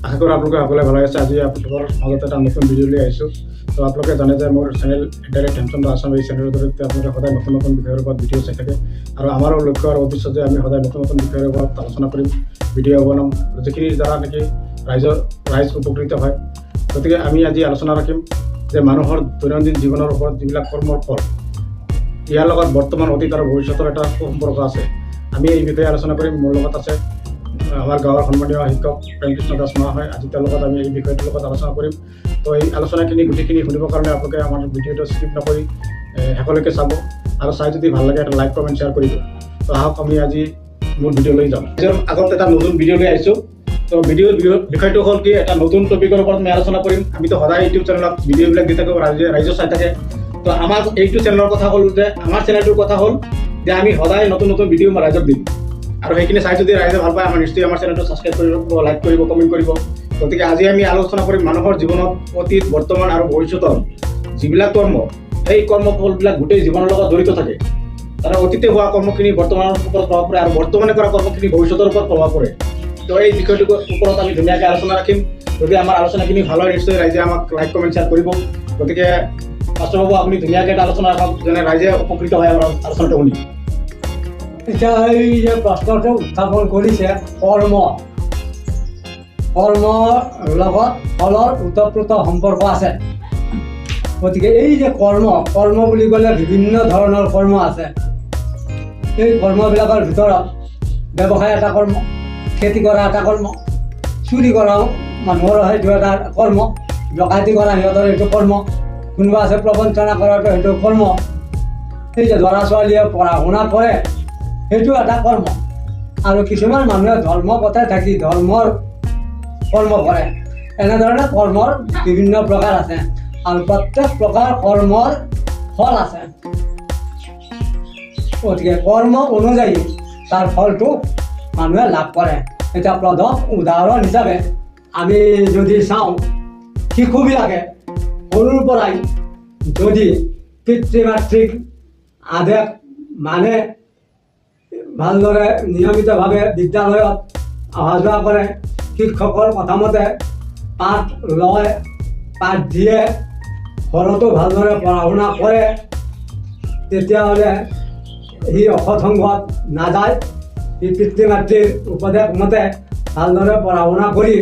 আশা কৰোঁ আপোনালোকে সকলোৱে ভালে আছে। আজি আপোনালোকৰ মাজত এটা নতুন ভিডিঅ' লৈ আহিছোঁ। তো আপোনালোকে জানে যে মোৰ চেনেল ডাইৰেক্ট হেমচন্দ্ৰ আছাম, এই চেনেলৰ জৰিয়তে আপোনালোকে সদায় নতুন নতুন বিষয়ৰ ওপৰত ভিডিঅ' চাই থাকে। আৰু আমাৰো লক্ষ্য আৰু উদ্দেশ্য যে আমি সদায় নতুন নতুন বিষয়ৰ ওপৰত আলোচনা কৰিম, ভিডিঅ' বনাম, যিখিনিৰ দ্বাৰা নেকি ৰাইজ উপকৃত হয়। গতিকে আমি আজি আলোচনা ৰাখিম যে মানুহৰ দৈনন্দিন জীৱনৰ ওপৰত যিবিলাক কৰ্মৰ ফল, ইয়াৰ লগত বৰ্তমান, অতীত আৰু ভৱিষ্যতৰ এটা সম্পৰ্ক আছে। আমি এই বিষয়ে আলোচনা কৰিম। মোৰ লগত আছে আমাৰ গাঁৱৰ সন্মানীয় শিক্ষক প্ৰেমকৃষ্ণ দাস মহাশয়। আজি তেওঁৰ লগত আমি এই বিষয়টোৰ লগত আলোচনা কৰিম। তো এই আলোচনাখিনি গোটেইখিনি শুনিবৰ কাৰণে আপোনালোকে আমাৰ ভিডিঅ'টো স্কিপ নকৰি শেষলৈকে চাব, আৰু চাই যদি ভাল লাগে এটা লাইক কমেণ্ট শ্বেয়াৰ কৰিব। তো আহক আমি আজি মোৰ ভিডিঅ' লৈ যাম। নিজৰ আগত এটা নতুন ভিডিঅ' লৈ আহিছোঁ। তো ভিডিঅ'ৰ বিষয়টো হ'ল কি, এটা নতুন টপিকৰ ওপৰত আমি আলোচনা কৰিম। আমিতো সদায় ইউটিউব চেনেলত ভিডিঅ'বিলাক দি থাকোঁ, ৰাইজে চাই থাকে। তো আমাৰ এইটো চেনেলৰ কথা হ'ল যে, আমাৰ চেনেলটোৰ কথা হ'ল যে আমি সদায় নতুন নতুন ভিডিঅ' ৰাইজক দিম, আৰু সেইখিনি চাই যদি ৰাইজে ভাল পায়, আমাৰ নিশ্চয় আমাৰ চেনেলটো ছাবস্ক্ৰাইব কৰিব, লাইক কৰিব, কমেণ্ট কৰিব। গতিকে আজি আমি আলোচনা কৰিম মানুহৰ জীৱনত অতীত, বৰ্তমান আৰু ভৱিষ্যতৰ যিবিলাক কৰ্ম, সেই কৰ্মফলবিলাক গোটেই জীৱনৰ লগত জড়িত থাকে। তাৰ অতীতে হোৱা কৰ্মখিনি বৰ্তমানৰ ওপৰত প্ৰভাৱ পৰে, আৰু বৰ্তমানে কৰা কৰ্মখিনি ভৱিষ্যতৰ ওপৰত প্ৰভাৱ পৰে। তো এই বিষয়টোৰ ওপৰত আমি ধুনীয়াকৈ আলোচনা ৰাখিম। যদি আমাৰ আলোচনাখিনি ভাল হয়, নিশ্চয় ৰাইজে আমাক লাইক কমেণ্ট শ্বেয়াৰ কৰিব। গতিকে ফাৰ্ষ্ট অফ অল আপুনি ধুনীয়াকৈ এটা আলোচনা ৰাখক, যেনে ৰাইজে উপকৃত হয় আমাৰ আলোচনাটো শুনি। এতিয়া এই যে প্ৰশ্নটো উত্থাপন কৰিছে, কৰ্মৰ লগত ফলৰ ওতঃপ্ৰোত সম্পৰ্ক আছে। গতিকে এই যে কৰ্ম বুলি ক'লে বিভিন্ন ধৰণৰ কৰ্ম আছে। এই কৰ্মবিলাকৰ ভিতৰত ব্যৱসায় এটা কৰ্ম, খেতি কৰা এটা কৰ্ম, চুৰি কৰা মানুহৰ সেইটো এটা কৰ্ম, ডকাইতি কৰা সিহঁতৰ সেইটো কৰ্ম, কোনোবা আছে প্ৰবঞ্চনা কৰাটো সেইটো কৰ্ম। এই যে ল'ৰা ছোৱালীয়ে পঢ়া শুনা কৰে, সেইটো এটা কৰ্ম। আৰু কিছুমান মানুহে ধৰ্ম পথাই থাকি ধৰ্মৰ কৰ্ম কৰে। এনেধৰণে কৰ্মৰ বিভিন্ন প্ৰকাৰ আছে, আৰু প্ৰত্যেক প্ৰকাৰ কৰ্মৰ ফল আছে। গতিকে কৰ্ম অনুযায়ী তাৰ ফলটো মানুহে লাভ কৰে। এতিয়া প্ৰথম উদাহৰণ হিচাপে আমি যদি চাওঁ, শিশুবিলাকে সৰুৰ পৰাই যদি পিতৃ মাতৃক আদেশ মানে, ভালদৰে নিয়মিতভাৱে বিদ্যালয়ত অহা যোৱা কৰে, শিক্ষকৰ কথামতে পাঠ লয়, পাঠ দিয়ে, ঘৰতো ভালদৰে পঢ়া শুনা কৰে, তেতিয়াহ'লে সি অসৎ সংগত নাযায়। সি পিতৃ মাতৃৰ উপদেশ মতে ভালদৰে পঢ়া শুনা কৰি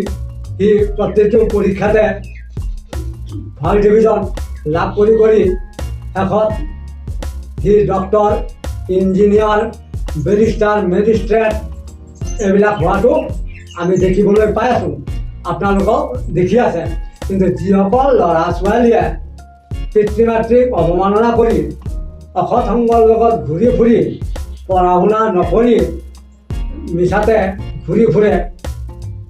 সি প্ৰত্যেকটো পৰীক্ষাতে ভাল ডিভিজন লাভ কৰি শেষত সি ডক্তৰ, ইঞ্জিনিয়াৰ, বেৰিষ্টাৰ, মেজিষ্ট্ৰেট এইবিলাক হোৱাটো আমি দেখিবলৈ পাই আছোঁ, আপোনালোকক দেখি আছে। কিন্তু যিসকল ল'ৰা ছোৱালীয়ে পিতৃ মাতৃক অৱমাননা কৰি অসৎ সংগৰ লগত ঘূৰি ফুৰি পঢ়া শুনা নকৰি মিছাতে ঘূৰি ফুৰে,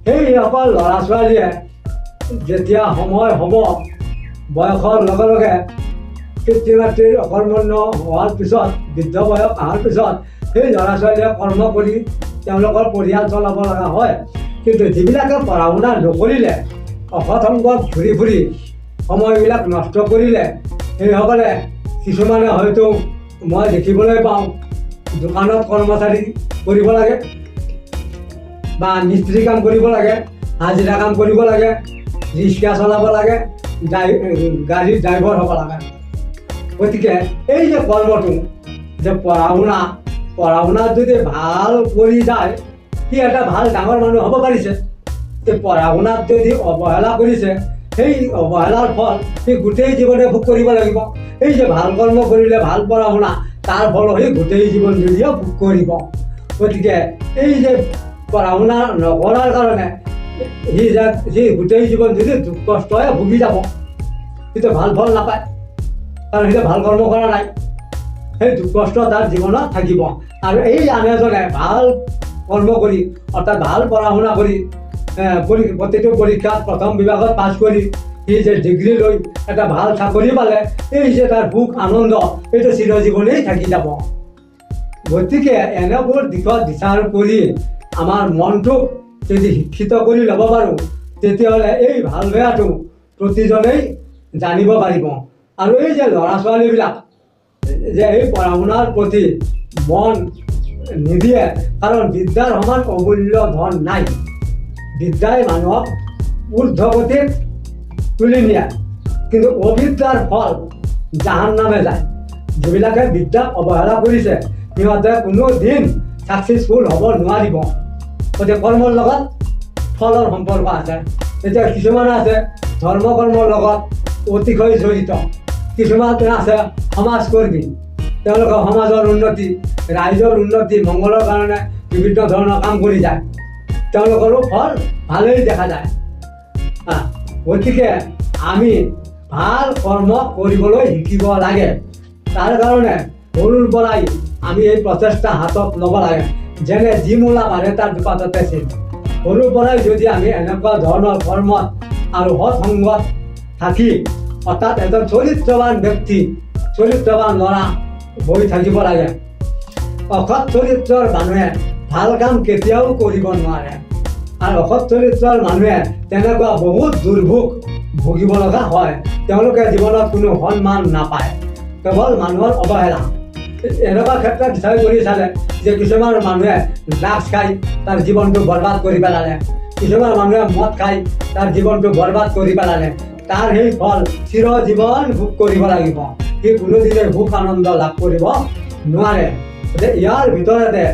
সেইসকল ল'ৰা ছোৱালীয়ে যেতিয়া সময় হ'ব, বয়সৰ লগে লগে পিতৃ মাতৃৰ অকৰ্মণ্য হোৱাৰ পিছত, বৃদ্ধ বয়স অহাৰ পিছত সেই ল'ৰা ছোৱালীয়ে কৰ্ম কৰি তেওঁলোকৰ পৰিয়াল চলাব লগা হয়। কিন্তু যিবিলাকে পঢ়া শুনা নকৰিলে, অসৎ সংগত ঘূৰি ফুৰি সময়বিলাক নষ্ট কৰিলে, সেইসকলে কিছুমানে হয়তো মই দেখিবলৈ পাওঁ, দোকানত কৰ্মচাৰী কৰিব লাগে, বা মিস্ত্ৰী কাম কৰিব লাগে, হাজিৰা কাম কৰিব লাগে, ৰিক্সা চলাব লাগে, গাড়ীৰ ড্ৰাইভাৰ হ'ব লাগে। গতিকে এই যে কৰ্মটো, যে পঢ়া শুনাত যদি ভাল কৰি যায়, সি এটা ভাল ডাঙৰ মানুহ হ'ব পাৰিছে। যে পঢ়া শুনাত যদি অৱহেলা কৰিছে, সেই অৱহেলাৰ ফল সি গোটেই জীৱনে ভোগ কৰিব লাগিব। এই যে ভাল কৰ্ম কৰিলে, ভাল পঢ়া শুনা, তাৰ ফল সি গোটেই জীৱন যদিও ভোগ কৰিব। গতিকে এই যে পঢ়া শুনা নকৰাৰ কাৰণে সি গোটেই জীৱন যদি দুখ কষ্টৰে ভুগি যাব, সিটো ভাল ফল নাপায়, কাৰণ সিটো ভাল কৰ্ম কৰা নাই। সেই দুখ কষ্ট তাৰ জীৱনত থাকিব। আৰু এই আন এজনে ভাল কৰ্ম কৰি, অৰ্থাৎ ভাল পঢ়া শুনা কৰি, প্ৰতিটো পৰীক্ষাত প্ৰথম বিভাগত পাছ কৰি সি যে ডিগ্ৰী লৈ এটা ভাল চাকৰি পালে, এই যে তাৰ সুখ আনন্দ, এইটো চিৰজীৱনেই থাকি যাব। গতিকে এনেবোৰ দিশত বিচাৰ কৰি আমাৰ মনটোক যদি শিক্ষিত কৰি ল'ব পাৰোঁ, তেতিয়াহ'লে এই ভাল বেয়াটো প্ৰতিজনেই জানিব পাৰিব। আৰু এই যে ল'ৰা ছোৱালীবিলাক যে এই পঢ়া শুনাৰ প্ৰতি মন নিদিয়ে, কাৰণ বিদ্যাৰ সমান অমূল্য ধন নাই। বিদ্যাই মানুহক ঊৰ্ধ্বগতিত তুলি নিয়ে, কিন্তু অবিদ্যাৰ ফল জাহান্নামে যায়। যিবিলাকে বিদ্যাক অৱহেলা কৰিছে সিহঁতে কোনো দিন ছাকচেছফুল হ'ব নোৱাৰিব। গতিকে কৰ্মৰ লগত ফলৰ সম্পৰ্ক আছে। এতিয়া কিছুমান আছে ধৰ্ম কৰ্মৰ লগত অতিশয় জড়িত, কিছুমান আছে সমাজকৰ্মী, তেওঁলোকে সমাজৰ উন্নতি, ৰাইজৰ উন্নতি, মংগলৰ কাৰণে বিভিন্ন ধৰণৰ কাম কৰি যায়, তেওঁলোকৰো ফল ভালেই দেখা যায়। গতিকে আমি ভাল কৰ্ম কৰিবলৈ শিকিব লাগে। তাৰ কাৰণে সৰুৰ পৰাই আমি এই প্ৰচেষ্টা হাতত ল'ব লাগে। যেনে যি মূলা বাঢ়ে তাৰ দুপাততে চিন। সৰুৰ পৰাই যদি আমি এনেকুৱা ধৰণৰ কৰ্মত আৰু সৎসংগত থাকি, অৰ্থাৎ এজন চৰিত্ৰৱান ব্যক্তি, চৰিত্ৰৱান ল'ৰা হৈ থাকিব লাগে। অসৎ চৰিত্ৰৰ মানুহে ভাল কাম কেতিয়াও কৰিব নোৱাৰে, আৰু অসৎ চৰিত্ৰৰ মানুহে তেনেকুৱা বহুত দুৰ্ভোগ ভুগিব লগা হয়। তেওঁলোকে জীৱনত কোনো সন্মান নাপায়, কেৱল মানুহৰ অৱহেলা। এনেকুৱা ক্ষেত্ৰত বিচাৰ কৰি চালে যে কিছুমান মানুহে ড্ৰাগছ খাই তাৰ জীৱনটো বৰবাদ কৰি পেলালে, কিছুমান মানুহে মদ খাই তাৰ জীৱনটো বৰবাদ কৰি পেলালে। তাৰ সেই ফল চিৰজীৱন ভোগ কৰিব লাগিব, সি কোনোদিনে সুখ আনন্দ লাভ কৰিব নোৱাৰে। গতিকে ইয়াৰ ভিতৰতে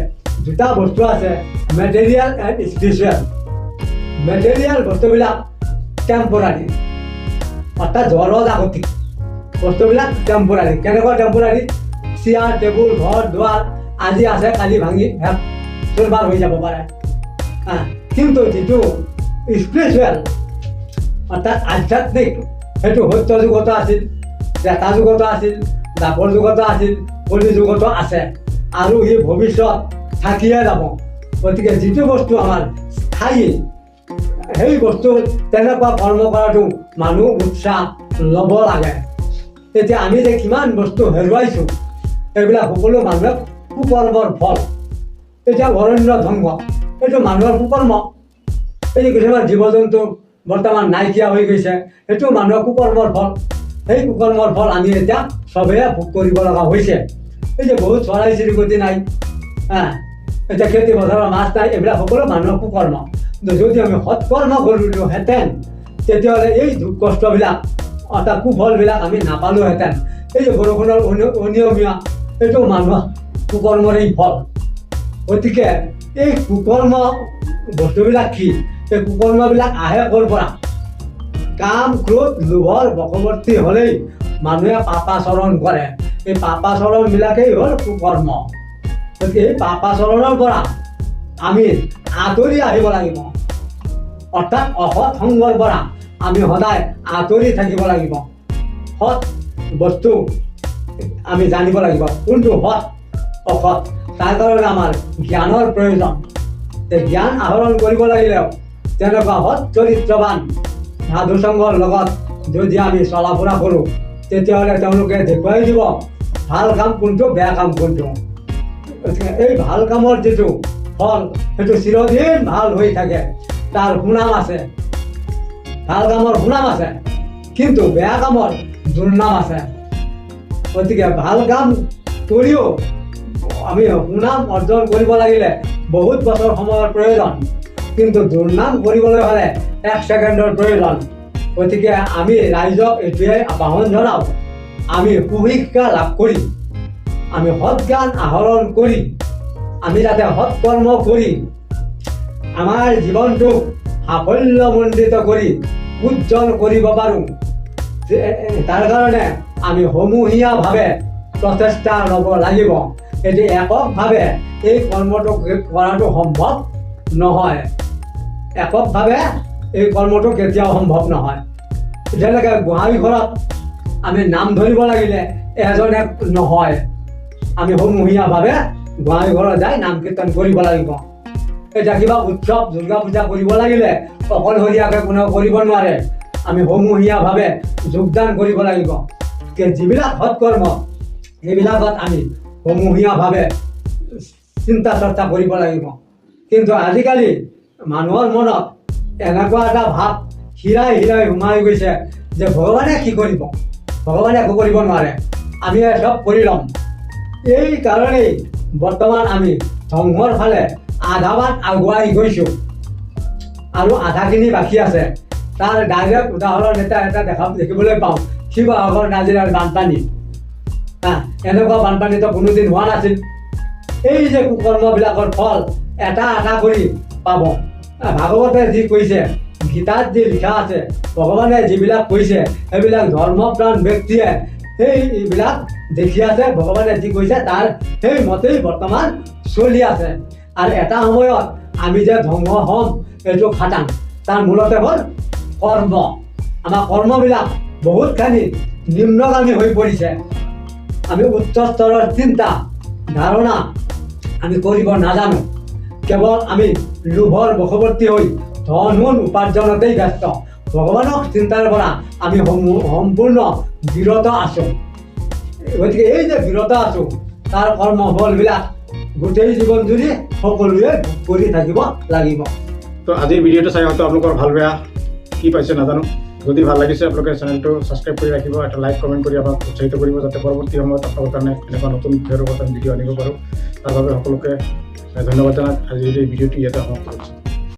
দুটা বস্তু আছে, মেটেৰিয়েল এণ্ড স্পিৰিচুৱেল। মেটেৰিয়েল বস্তুবিলাক টেম্পৰাৰী, অৰ্থাৎ জড়জাগতিক বস্তুবিলাক টেম্পৰাৰী। কেনেকুৱা টেম্পৰাৰী? চেয়াৰ, টেবুল, ঘৰ দুৱাৰ আজি আছে, কালি ভাঙি চুৰমাৰ হৈ যাব পাৰে। কিন্তু যিটো স্পিৰিচুৱেল অৰ্থাৎ আধ্যাত্মিক, সেইটো সত্য যুগতো আছিল, ত্ৰেতা যুগতো আছিল, দ্বাপৰ যুগতো আছিল, কলি যুগতো আছে, আৰু ই ভৱিষ্যত থাকিয়ে যাব। গতিকে যিটো বস্তু আমাৰ স্থায়ী, সেই বস্তু তেনেকুৱা কৰ্ম কৰাটো মানুহ উৎসাহ ল'ব লাগে। এতিয়া আমি যে কিমান বস্তু হেৰুৱাইছোঁ, এইবিলাক সকলো মানুহে কুকৰ্মৰ ফল। এতিয়া অৰণ্য ধ্বংস, এইটো মানুহৰ কুকৰ্ম। এই যে কিছুমান জীৱ জন্তু বৰ্তমান নাইকিয়া হৈ গৈছে, সেইটো মানুহৰ কুকৰ্মৰ ফল। সেই কুকৰ্মৰ ফল আমি এতিয়া চবেই ভোগ কৰিব লগা হৈছে। এই যে বহুত চৰাই চিৰিকটি নাই, এতিয়া খেতি পথাৰৰ মাছ নাই, এইবিলাক সকলো মানুহৰ কুকৰ্ম। যদি আমি সৎকৰ্ম কৰিলোহেঁতেন তেতিয়াহ'লে এই দুখ কষ্টবিলাক অৰ্থাৎ কুফলবিলাক আমি নাপালোহেঁতেন। এই যে বৰষুণৰ অনিয়মীয়া, এইটো মানুহৰ কুকৰ্মৰেই ফল। গতিকে এই কুকৰ্ম বস্তুবিলাক কি? এই কুকৰ্মবিলাক আহে ক'ৰ পৰা? কাম, ক্ৰোধ, লোভৰ বশৱৰ্তী হ'লেই মানুহে পাপাচৰণ কৰে। এই পাপাচৰণবিলাকেই হ'ল কুকৰ্ম। গতিকে এই পাপাচৰণৰ পৰা আমি আঁতৰি আহিব লাগিব, অৰ্থাৎ অসৎ সংগৰ পৰা আমি সদায় আঁতৰি থাকিব লাগিব। সৎ বস্তু আমি জানিব লাগিব, কোনটো সৎ অসৎ। তাৰ কাৰণে আমাৰ জ্ঞানৰ প্ৰয়োজন। জ্ঞান আহৰণ কৰিব লাগিলেও তেনেকুৱা সৎ চৰিত্ৰৱান সাধু সংগৰ লগত যদি আমি চলা ফুৰা কৰোঁ, তেতিয়াহ'লে তেওঁলোকে দেখুৱাই দিব ভাল কাম কোনটো, বেয়া কাম কোনটো। গতিকে এই ভাল কামৰ যিটো ফল, সেইটো চিৰদিন ভাল হৈ থাকে, তাৰ সুনাম আছে। ভাল কামৰ সুনাম আছে, কিন্তু বেয়া কামৰ দুৰ্নাম আছে। গতিকে ভাল কাম কৰিও আমি সুনাম অৰ্জন কৰিব লাগিলে বহুত বছৰ সময়ৰ প্ৰয়োজন, কিন্তু দুৰ্নাম কৰিবলৈ হ'লে 1 ছেকেণ্ডৰ প্ৰয়োজন। গতিকে আমি ৰাইজক এইটোৱে আহ্বান জনাওঁ, আমি সুশিক্ষা লাভ কৰি, আমি সৎ জ্ঞান আহৰণ কৰি, আমি যাতে সৎকৰ্ম কৰি আমাৰ জীৱনটোক সাফল্যমণ্ডিত কৰি উজ্জ্বল কৰিব পাৰোঁ। তাৰ কাৰণে আমি সমূহীয়াভাৱে প্ৰচেষ্টা ল'ব লাগিব। এটি এককভাৱে এই কৰ্মটো কৰাটো সম্ভৱ নহয়, এককভাৱে এই কৰ্মটো কেতিয়াও সম্ভৱ নহয়। যেনেকৈ গোহাঁই ঘৰত আমি নাম ধৰিব লাগিলে এজনে নহয়, আমি সমূহীয়াভাৱে গোহাঁই ঘৰত যাই নাম কীৰ্তন কৰিব লাগিব। এতিয়া কিবা উৎসৱ, দুৰ্গা পূজা কৰিব লাগিলে অকলশৰীয়াকৈ কোনেও কৰিব নোৱাৰে, আমি সমূহীয়াভাৱে যোগদান কৰিব লাগিব। যিবিলাক সৎকৰ্ম সেইবিলাকত আমি সমূহীয়াভাৱে চিন্তা চৰ্চা কৰিব লাগিব। কিন্তু আজিকালি মানুহৰ মনত এনেকুৱা এটা ভাৱ হীৰাই হীৰাই সোমাই গৈছে যে ভগৱানে কি কৰিব, ভগৱানে একো কৰিব নোৱাৰে, আমি চব কৰি ল'ম। এই কাৰণেই বৰ্তমান আমি ধ্বংসৰ ফালে আধামান আগুৱাই গৈছোঁ, আৰু আধাখিনি বাকী আছে। তাৰ ডাইৰেক্ট উদাহৰণ এটা দেখিবলৈ পাওঁ শিৱসাগৰ নাজিৰাৰ বানপানী। এনেকুৱা বানপানীতো কোনোদিন হোৱা নাছিল। এই যে কুকৰ্মবিলাকৰ ফল এটা এটা কৰি পাব। ভাগৱতে যি কৈছে, গীতাত যি লিখা আছে, ভগৱানে যিবিলাক কৈছে, সেইবিলাক ধৰ্মপ্ৰাণ ব্যক্তিয়ে সেইবিলাক দেখি আছে। ভগৱানে যি কৈছে তাৰ সেই মতেই বৰ্তমান চলি আছে। আৰু এটা সময়ত আমি যে ধ্বংস হ'ম এইটো খাটাং। তাৰ মূলতে হ'ল কৰ্ম। আমাৰ কৰ্মবিলাক বহুতখিনি নিম্নগামী হৈ পৰিছে। আমি উচ্চ স্তৰৰ চিন্তা ধাৰণা আমি কৰিব নাজানো। কেৱল আমি লোভৰ বশৱৰ্তী হৈ ধন সোণ উপাৰ্জনতেই ব্যস্ত। ভগৱানক চিন্তাৰ পৰা আমি সম্পূৰ্ণ বিৰত আছোঁ। গতিকে এই যে বিৰত আছোঁ, তাৰ কৰ্মফলবিলাক গোটেই জীৱন জুৰি সকলোৱে ভোগ কৰি থাকিব লাগিব। তো আজিৰ ভিডিঅ'টো চাই হয়তো আপোনালোকৰ ভাল বেয়া কি পাইছে নাজানো। যদি ভাল লাগিছে আপোনালোকে চেনেলটো ছাবস্ক্ৰাইব কৰি ৰাখিব, এটা লাইক কমেণ্ট কৰি আমাক উৎসাহিত কৰিব, যাতে পৰৱৰ্তী সময়ত আপোনালোকৰ কাৰণে এনেকুৱা নতুন ভিডিঅ'ৰ ওপৰত ভিডিঅ' আনিব পাৰোঁ। তাৰ বাবে সকলোকে ধন্যবাদ জনাই আজি এই ভিডিঅ'টো ইয়াতে সমাপ্ত কৰিছোঁ।